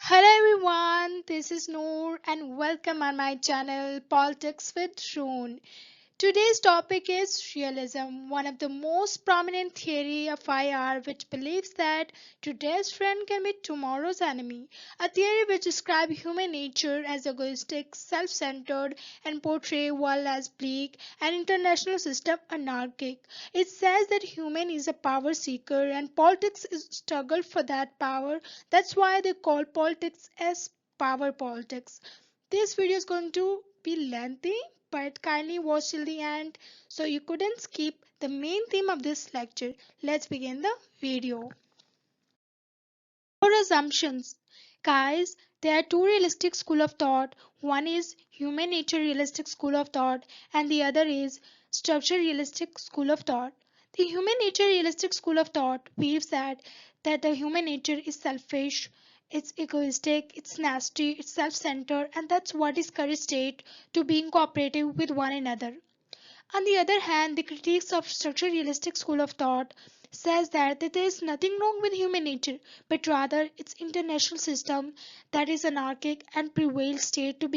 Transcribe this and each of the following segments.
Hello everyone, this is Noor and welcome on my channel Politics with Shroon. Today's topic is realism, one of the most prominent theory of IR which believes that today's friend can be tomorrow's enemy. A theory which describes human nature as egoistic, self-centered and portray world as bleak and international system anarchic. It says that human is a power seeker and politics is struggle for that power. That's why they call politics as power politics. This video is going to be lengthy, but kindly watch till the end so you couldn't skip the main theme of this lecture. Let's begin the video. For assumptions, guys, there are two realistic school of thought. One is human nature realistic school of thought and the other is structure realistic school of thought. The human nature realistic school of thought believes that the human nature is selfish, it's egoistic, it's nasty, it's self-centered, and that's what discourages state to being cooperative with one another. On the other hand, the critics of structure realistic school of thought says that there is nothing wrong with human nature, but rather its international system that is anarchic and prevails state to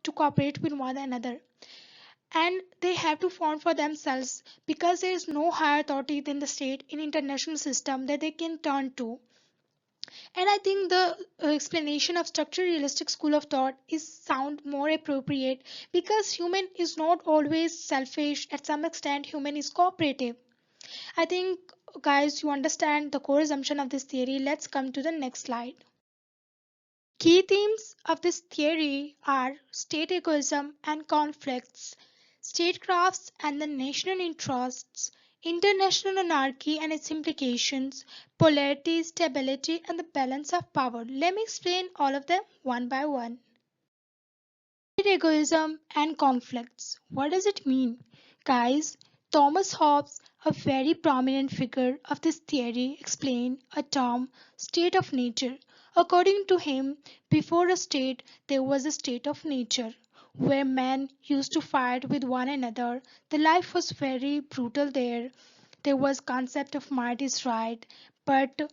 to cooperate with one another. And they have to fend for themselves because there is no higher authority than the state in international system that they can turn to. And I think the explanation of structure realistic school of thought is sound more appropriate because human is not always selfish. At some extent, human is cooperative. I think, guys, you understand the core assumption of this theory. Let's come to the next slide. Key themes of this theory are state egoism and conflicts, statecrafts and the national interests, international anarchy and its implications, polarity, stability, and the balance of power. Let me explain all of them one by one. State egoism and conflicts. What does it mean? Guys, Thomas Hobbes, a very prominent figure of this theory, explained a term state of nature. According to him, before a state, there was a state of nature where men used to fight with one another. The life was very brutal there. There was concept of might is right, but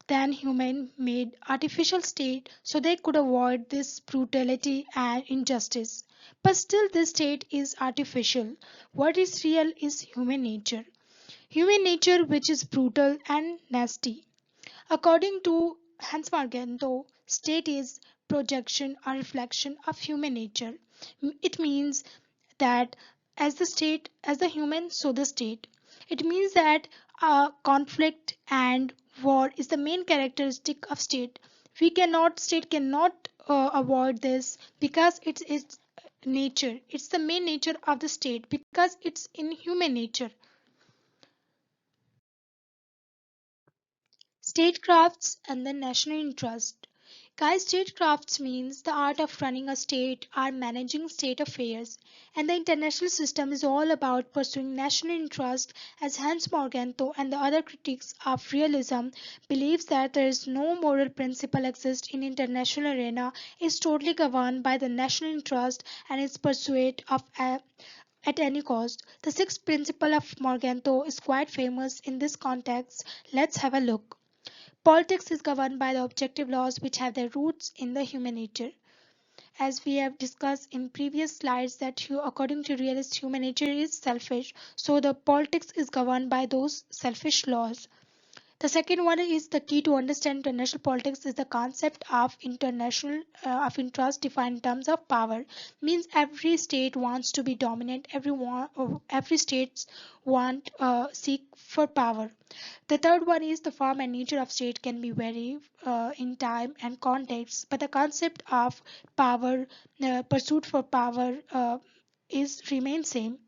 then human made artificial state so they could avoid this brutality and injustice. But still this state is artificial. What is real is human nature. Human nature which is brutal and nasty. According to Hans Margento, state is projection or reflection of human nature. It means that as the state, as the human, so the state. It means that conflict and war is the main characteristic of state. State cannot avoid this because it's its nature. It's the main nature of the state because it's in human nature. Statecrafts and the national interest. Guys, statecrafts means the art of running a state or managing state affairs, and the international system is all about pursuing national interest. As Hans Morgenthau and the other critics of realism believes that there is no moral principle exists in international arena is totally governed by the national interest and its pursuit of at any cost. The sixth principle of Morgenthau is quite famous in this context. Let's have a look. Politics is governed by the objective laws which have their roots in the human nature. As we have discussed in previous slides that according to realist human nature is selfish, so the politics is governed by those selfish laws. The second one is the key to understand international politics is the concept of international of interest defined in terms of power. Means every state wants to be dominant. Every states want seek for power. The third one is the form and nature of state can be vary in time and context, but the concept of power, pursuit for power, is remain same.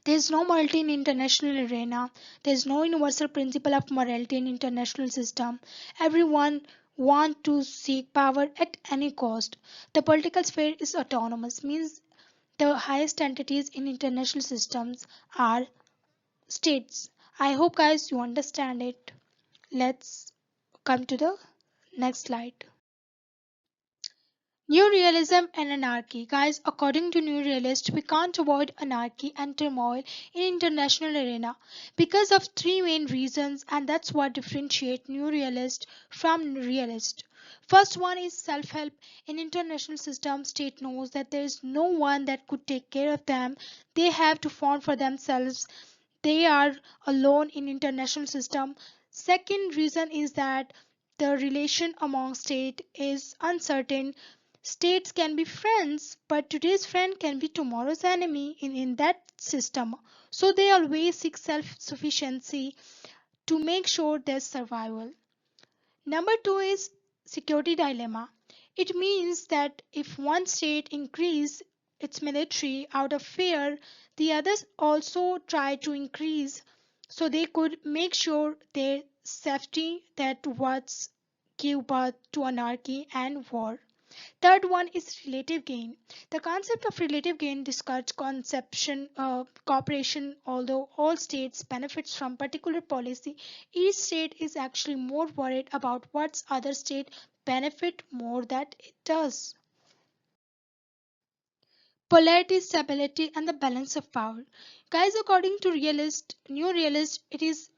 There is no morality in international arena. There is no universal principle of morality in international system. Everyone want to seek power at any cost. The political sphere is autonomous, means the highest entities in international systems are states. I hope guys you understand it. Let's come to the next slide. New realism and anarchy. Guys, according to new realist, we can't avoid anarchy and turmoil in international arena because of three main reasons, and that's what differentiate new realist from realist. First one is self-help. In international system, state knows that there is no one that could take care of them. They have to fend for themselves. They are alone in international system. Second reason is that the relation among state is uncertain. States can be friends, but today's friend can be tomorrow's enemy in that system. So they always seek self-sufficiency to make sure there's survival. Number two is security dilemma. It means that if one state increase its military out of fear, the others also try to increase so they could make sure their safety that was give birth to anarchy and war. Third one is relative gain. The concept of relative gain discards conception cooperation. Although all states benefits from particular policy, each state is actually more worried about what other state benefit more that it does. Polarity, stability, and the balance of power. Guys, according to new realist, it is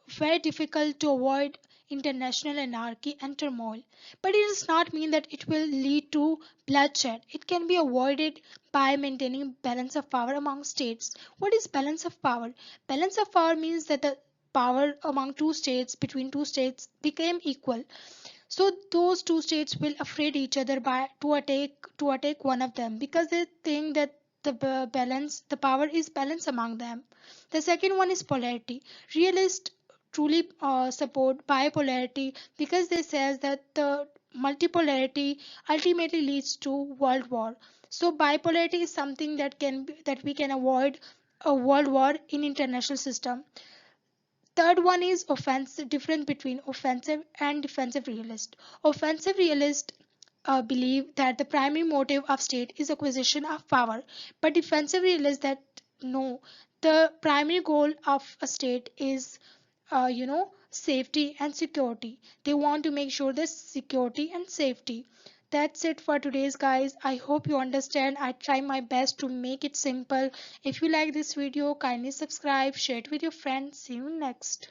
very difficult to avoid international anarchy and turmoil. But it does not mean that it will lead to bloodshed. It can be avoided by maintaining balance of power among states. What is balance of power? Balance of power means that the power among two states, between two states, became equal. So those two states will afraid each other by to attack one of them because they think that balance the power is balance among them. The second one is polarity. Realists truly support bipolarity because they says that the multipolarity ultimately leads to world war. So bipolarity is something that we can avoid a world war in international system. Third one is offensive difference between offensive and defensive realist. Offensive realist believe that the primary motive of state is acquisition of power, but defensive realists that no, the primary goal of a state is safety and security. They want to make sure there's security and safety. That's it for today's guys. I hope you understand. I try my best to make it simple. If you like this video, kindly subscribe, share it with your friends. See you next.